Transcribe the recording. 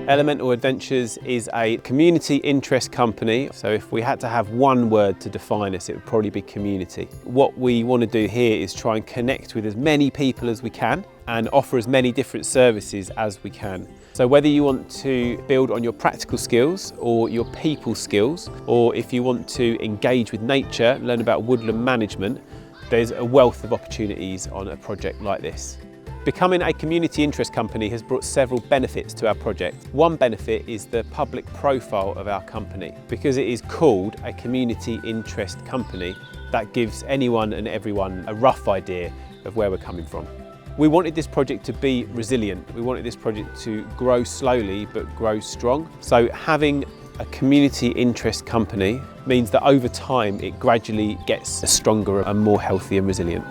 Elemental Adventures is a community interest company, so if we had to have one word to define us, it would probably be community. What we want to do here is try and connect with as many people as we can and offer as many different services as we can. So whether you want to build on your practical skills or your people skills, or if you want to engage with nature, learn about woodland management, there's a wealth of opportunities on a project like this. Becoming a community interest company has brought several benefits to our project. One benefit is the public profile of our company. Because it is called a community interest company, that gives anyone and everyone a rough idea of where we're coming from. We wanted this project to be resilient. We wanted this project to grow slowly but grow strong. So having a community interest company means that over time it gradually gets stronger and more healthy and resilient.